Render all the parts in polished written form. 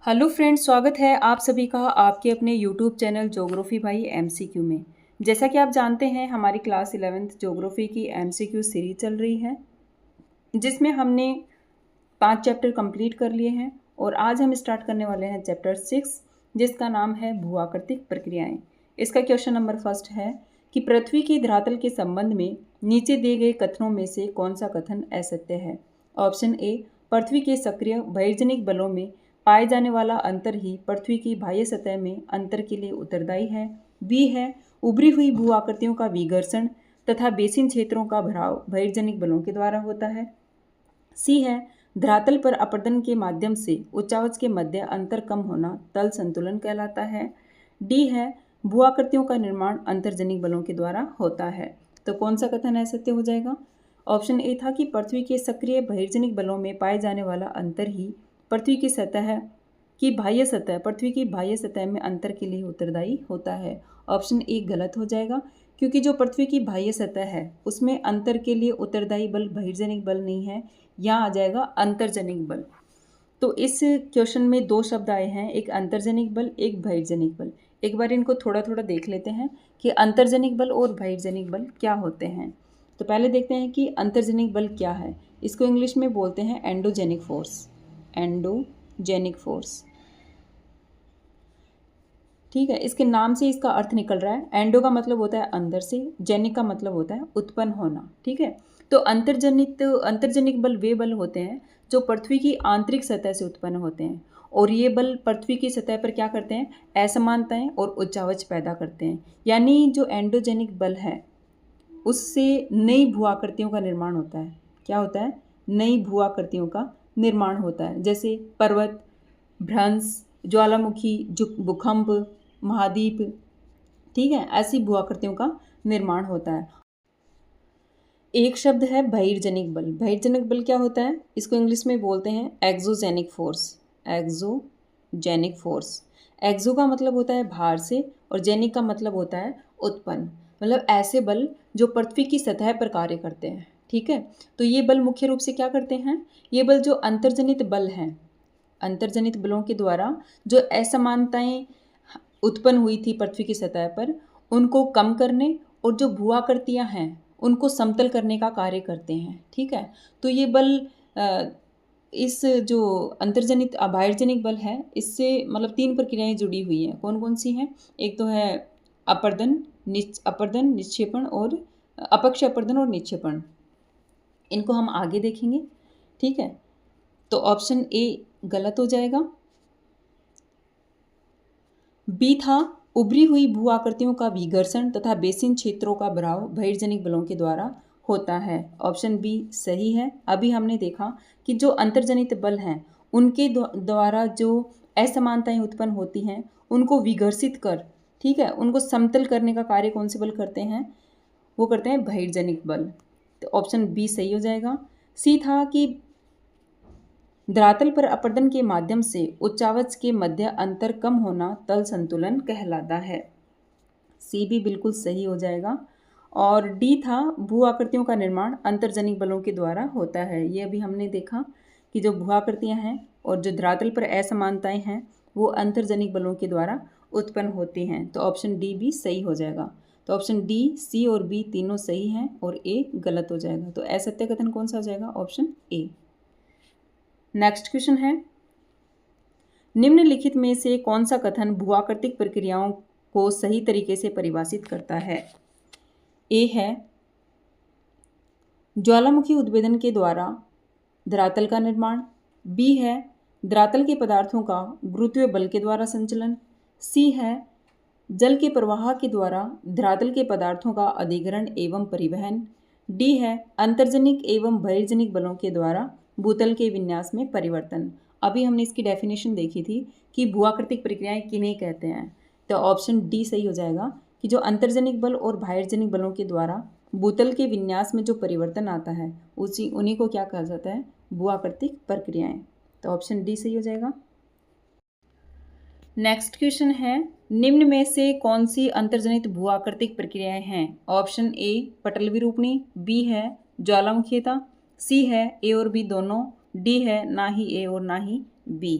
Hello friends, स्वागत है आप सभी का आपके अपने यूट्यूब चैनल ज्योग्राफी भाई एमसीक्यू में। जैसा कि आप जानते हैं हमारी क्लास 11th ज्योग्राफी की एमसीक्यू सीरीज चल रही है जिसमें हमने 5 चैप्टर कंप्लीट कर लिए हैं और आज हम स्टार्ट करने वाले हैं चैप्टर 6 जिसका नाम है भूआकृतिक प्रक्रियाएं। इसका क्वेश्चन नंबर फर्स्ट है कि पृथ्वी की धरातल के संबंध में नीचे दिए गए कथनों में से कौन सा कथन असत्य है। ऑप्शन ए, पृथ्वी के सक्रिय बहिर्जनिक बलों में पाए जाने वाला अंतर ही पृथ्वी की बाह्य सतह में अंतर के लिए उत्तरदायी है। बी है, उभरी हुई भू आकृतियों का विघर्षण तथा बेसिन क्षेत्रों का भराव बहिर्जनिक बलों के द्वारा होता है। सी है, धरातल पर अपरदन के माध्यम से उच्चावच के मध्य अंतर कम होना तल संतुलन कहलाता है। डी है, भू आकृतियों का निर्माण अंतर्जनिक बलों के द्वारा होता है। तो कौन सा कथन असत्य हो जाएगा? ऑप्शन ए था कि पृथ्वी के सक्रिय बहिर्जनिक बलों में पाए जाने वाला अंतर ही पृथ्वी की बाह्य सतह में अंतर के लिए उत्तरदायी होता है। ऑप्शन ए गलत हो जाएगा क्योंकि जो पृथ्वी की बाह्य सतह है उसमें अंतर के लिए उत्तरदायी बल बहिर्जनिक बल नहीं है, यहाँ आ जाएगा अंतर्जनिक बल। तो इस क्वेश्चन में दो शब्द आए हैं, एक अंतर्जनिक बल, एक बहिर्जनिक बल। एक बार इनको थोड़ा थोड़ा देख लेते हैं कि अंतर्जनिक बल और बहिर्जनिक बल क्या होते हैं। तो पहले देखते हैं कि अंतर्जनिक बल क्या है। इसको इंग्लिश में बोलते हैं एंडोजेनिक फोर्स। एंडोजेनिक फोर्स, ठीक है। इसके नाम से इसका अर्थ निकल रहा है। एंडो का मतलब होता है अंदर से, जेनिक का मतलब होता है उत्पन्न होना, ठीक है। तो अंतर्जनिक बल वे बल होते हैं जो पृथ्वी की आंतरिक सतह से उत्पन्न होते हैं और ये बल पृथ्वी की सतह पर क्या करते हैं? असमानताएं और उच्चावच पैदा करते हैं। यानी जो एंडोजेनिक बल है उससे नई भू आकृतियों का निर्माण होता है। क्या होता है? नई भू आकृतियों का निर्माण होता है, जैसे पर्वत, भ्रंश, ज्वालामुखी, भूकंप, महाद्वीप, ठीक है। ऐसी भू आकृतियों का निर्माण होता है। एक शब्द है बहिर्जनिक बल। बहिर्जनिक बल क्या होता है? इसको इंग्लिश में बोलते हैं एक्सोजेनिक फोर्स। एक्सोजेनिक फोर्स, एक्सो का मतलब होता है बाहर से और जेनिक का मतलब होता है उत्पन्न, मतलब ऐसे बल जो पृथ्वी की सतह पर कार्य करते हैं, ठीक है। तो ये बल मुख्य रूप से क्या करते हैं? ये बल जो अंतर्जनित बल हैं, अंतर्जनित बलों के द्वारा जो असमानताएं उत्पन्न हुई थी पृथ्वी की सतह पर उनको कम करने और जो भू आकृतियां हैं उनको समतल करने का कार्य करते हैं, ठीक है। तो ये बल इस जो अंतर्जनित बाह्यजनिक बल है इससे मतलब 3 प्रक्रियाएं जुड़ी हुई हैं। कौन कौन सी हैं? एक तो है अपरदन, निक्षेपण और अपक्ष अपरदन और निक्षेपण। इनको हम आगे देखेंगे, ठीक है। तो ऑप्शन ए गलत हो जाएगा। बी था, उभरी हुई भू आकृतियों का विघर्षण तथा बेसिन क्षेत्रों का भराव बहिर्जनिक बलों के द्वारा होता है। ऑप्शन बी सही है। अभी हमने देखा कि जो अंतर्जनित बल हैं उनके द्वारा जो असमानताएं उत्पन्न होती हैं उनको विघर्षित कर, ठीक है, उनको समतल करने का कार्य कौन से बल करते हैं? वो करते हैं बहिर्जनिक बल। तो ऑप्शन बी सही हो जाएगा। सी था कि धरातल पर अपरदन के माध्यम से उच्चावच के मध्य अंतर कम होना तल संतुलन कहलाता है। सी भी बिल्कुल सही हो जाएगा। और डी था, भू आकृतियों का निर्माण अंतर्जनिक बलों के द्वारा होता है। ये अभी हमने देखा कि जो भू आकृतियां हैं और जो धरातल पर असमानताएं हैं वो अंतर्जनिक बलों के द्वारा उत्पन्न होती हैं। तो ऑप्शन डी भी सही हो जाएगा। तो ऑप्शन डी, सी और बी तीनों सही हैं और ए गलत हो जाएगा। तो असत्य कथन कौन सा हो जाएगा? Option A. नेक्स्ट क्वेश्चन है, निम्नलिखित में से कौन सा कथन भूआकृतिक प्रक्रियाओं को सही तरीके से परिभाषित करता है? ए है, ज्वालामुखी उद्भेदन के द्वारा धरातल का निर्माण। बी है, धरातल के पदार्थों का गुरुत्वीय बल के द्वारा संचलन। सी है, जल के प्रवाह के द्वारा धरातल के पदार्थों का अधिग्रहण एवं परिवहन। डी है, अंतर्जनिक एवं बहिर्जनिक बलों के द्वारा भूतल के विन्यास में परिवर्तन। अभी हमने इसकी डेफिनेशन देखी थी कि भूआकृतिक प्रक्रियाएं किन्हें कहते हैं। तो ऑप्शन डी सही हो जाएगा कि जो अंतर्जनिक बल और बहिर्जनिक बलों के द्वारा भूतल के विन्यास में जो परिवर्तन आता है उन्हीं को क्या कहा जाता है? भूआकृतिक प्रक्रियाएं। तो ऑप्शन डी सही हो जाएगा। नेक्स्ट क्वेश्चन है, निम्न में से कौन सी अंतर्जनित भूआकृतिक प्रक्रियाएं हैं? ऑप्शन ए पटल विरूपणी, बी है ज्वालामुखीयता, सी है ए और बी दोनों, डी है ना ही ए और ना ही बी।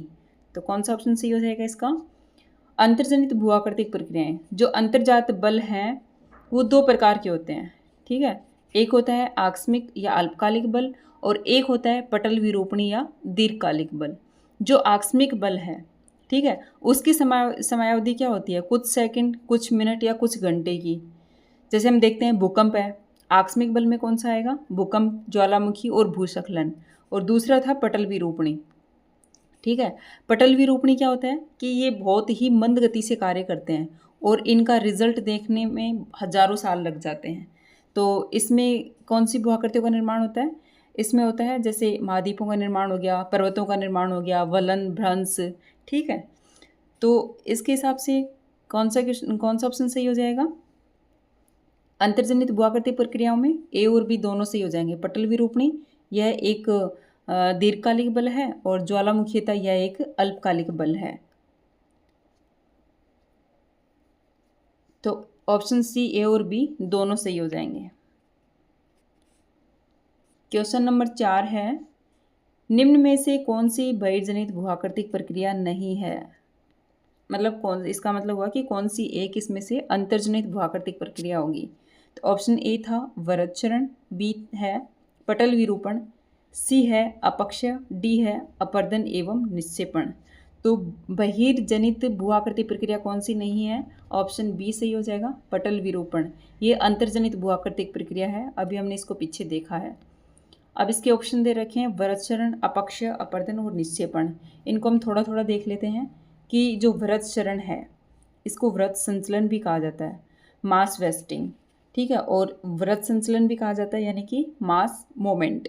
तो कौन सा ऑप्शन सही हो जाएगा इसका? अंतर्जनित भूआकृतिक प्रक्रियाएं, जो अंतर्जात बल हैं वो दो प्रकार के होते हैं, ठीक है। एक होता है आकस्मिक या अल्पकालिक बल और एक होता है पटल विरूपणी या दीर्घकालिक बल। जो आकस्मिक बल है, ठीक है, उसकी समयावधि क्या होती है? कुछ सेकंड, कुछ मिनट या कुछ घंटे की। जैसे हम देखते हैं भूकंप है, आकस्मिक बल में कौन सा आएगा? भूकंप, ज्वालामुखी और भूस्खलन। और दूसरा था पटल विरूपणी, ठीक है। पटल विरूपणी क्या होता है कि ये बहुत ही मंद गति से कार्य करते हैं और इनका रिजल्ट देखने में हजारों साल लग जाते हैं। तो इसमें कौन सी भूआकृतियों का निर्माण होता है? इसमें होता है जैसे महाद्वीपों का निर्माण हो गया, पर्वतों का निर्माण हो गया, वलन, भ्रंश, ठीक है। तो इसके हिसाब से कौन सा ऑप्शन सही हो जाएगा? अंतर्जनित भूआकृतिक प्रक्रियाओं में ए और बी दोनों सही हो जाएंगे। पटल विरूपणी यह एक दीर्घकालिक बल है और ज्वालामुखीता यह एक अल्पकालिक बल है। तो ऑप्शन सी, ए और बी दोनों सही हो जाएंगे। क्वेश्चन नंबर 4 है, निम्न में से कौन सी बहिर्जनित भूआकृतिक प्रक्रिया नहीं है? मतलब कौन, इसका मतलब हुआ कि कौन सी एक इसमें से अंतर्जनित भूआकृतिक प्रक्रिया होगी। तो ऑप्शन ए था वरदक्षरण, बी है पटल विरूपण, सी है अपक्षय, डी है अपर्दन एवं निक्षेपण। तो बहिर्जनित भूआकृतिक प्रक्रिया कौन सी नहीं है? ऑप्शन बी सही हो जाएगा, पटल विरूपण। ये अंतर्जनित भूआकृतिक प्रक्रिया है, अभी हमने इसको पीछे देखा है। अब इसके ऑप्शन दे रखे हैं वरदक्षरण, अपक्षय, अपर्दन और निक्षेपण। इनको हम थोड़ा थोड़ा देख लेते हैं कि जो वरदक्षरण है इसको वृत्त संचलन भी कहा जाता है, मास वेस्टिंग, ठीक है, और वृत्त संचलन भी कहा जाता है यानी कि मास मोमेंट।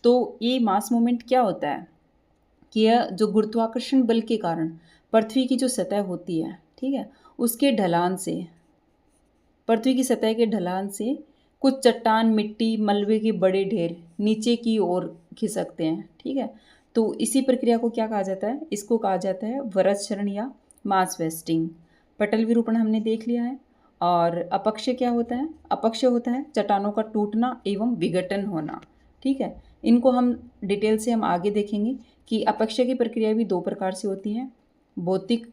तो ये मास मोमेंट क्या होता है कि यह जो गुरुत्वाकर्षण बल के कारण पृथ्वी की जो सतह होती है, ठीक है, उसके ढलान से, पृथ्वी की सतह के ढलान से कुछ चट्टान, मिट्टी, मलबे के बड़े ढेर नीचे की ओर खिसकते हैं, ठीक है। तो इसी प्रक्रिया को क्या कहा जाता है? इसको कहा जाता है वरदक्षरण या मास वेस्टिंग। पटल विरूपण हमने देख लिया है। और अपक्षय क्या होता है? अपक्षय होता है चट्टानों का टूटना एवं विघटन होना, ठीक है। इनको हम डिटेल से हम आगे देखेंगे कि अपक्षय की प्रक्रिया भी दो प्रकार से होती है, भौतिक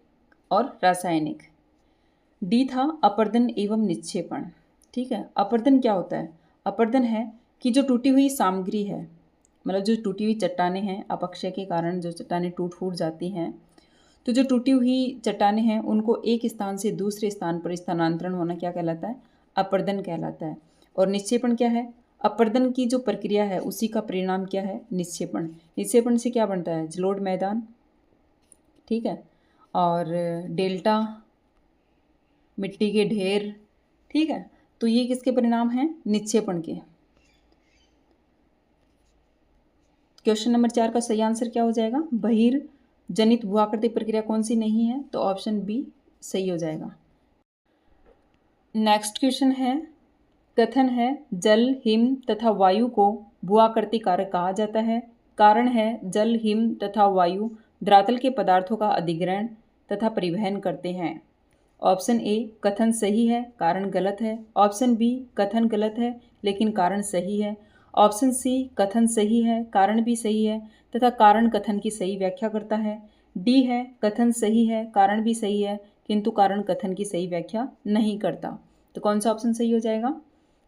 और रासायनिक। डी था अपर्दन एवं निक्षेपण, ठीक है। अपर्दन क्या होता है? अपर्दन है कि जो टूटी हुई सामग्री है, मतलब जो टूटी हुई चट्टानें हैं, अपक्षय के कारण जो चट्टानें टूट फूट जाती हैं, तो जो टूटी हुई चट्टानें हैं उनको एक स्थान से दूसरे स्थान पर स्थानांतरण होना क्या कहलाता है? अपर्दन कहलाता है। और निक्षेपण क्या है? अपर्दन की जो प्रक्रिया है उसी का परिणाम क्या है? निक्षेपण। निक्षेपण से क्या बनता है? जलोढ़ मैदान, ठीक है, और डेल्टा, मिट्टी के ढेर, ठीक है। तो ये किसके परिणाम हैं? निक्षेपण के। क्वेश्चन नंबर 4 का सही आंसर क्या हो जाएगा? बहिर्जनित भूआकृतिक प्रक्रिया कौन सी नहीं है? तो ऑप्शन बी सही हो जाएगा। नेक्स्ट क्वेश्चन है, कथन है जल, हिम तथा वायु को भूआकृतिक कारक कहा जाता है। कारण है जल, हिम तथा वायु धरातल के पदार्थों का अधिग्रहण तथा परिवहन करते हैं। ऑप्शन ए कथन सही है, कारण गलत है। ऑप्शन बी कथन गलत है लेकिन कारण सही है। ऑप्शन सी कथन सही है, कारण भी सही है तथा कारण कथन की सही व्याख्या करता है। डी है कथन सही है, कारण भी सही है किंतु कारण कथन की सही व्याख्या नहीं करता। तो कौन सा ऑप्शन सही हो जाएगा?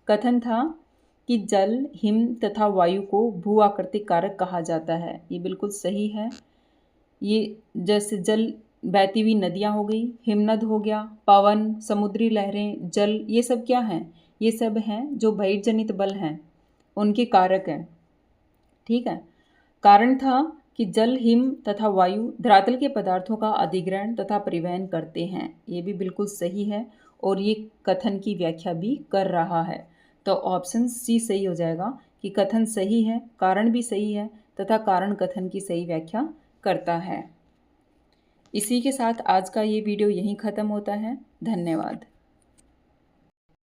कथन था कि जल, हिम तथा वायु को भूआकृतिक कारक कहा जाता है, ये बिल्कुल सही है। ये जैसे जल बहती हुई नदियाँ हो गई, हिमनद हो गया, पवन, समुद्री लहरें, जल, ये सब क्या हैं? ये सब हैं जो बहिर्जनित बल हैं उनके कारक हैं, ठीक है। कारण था कि जल, हिम तथा वायु धरातल के पदार्थों का अधिग्रहण तथा परिवहन करते हैं, ये भी बिल्कुल सही है और ये कथन की व्याख्या भी कर रहा है। तो ऑप्शन सी सही हो जाएगा कि कथन सही है, कारण भी सही है तथा कारण कथन की सही व्याख्या करता है। इसी के साथ आज का ये वीडियो यहीं ख़त्म होता है। धन्यवाद।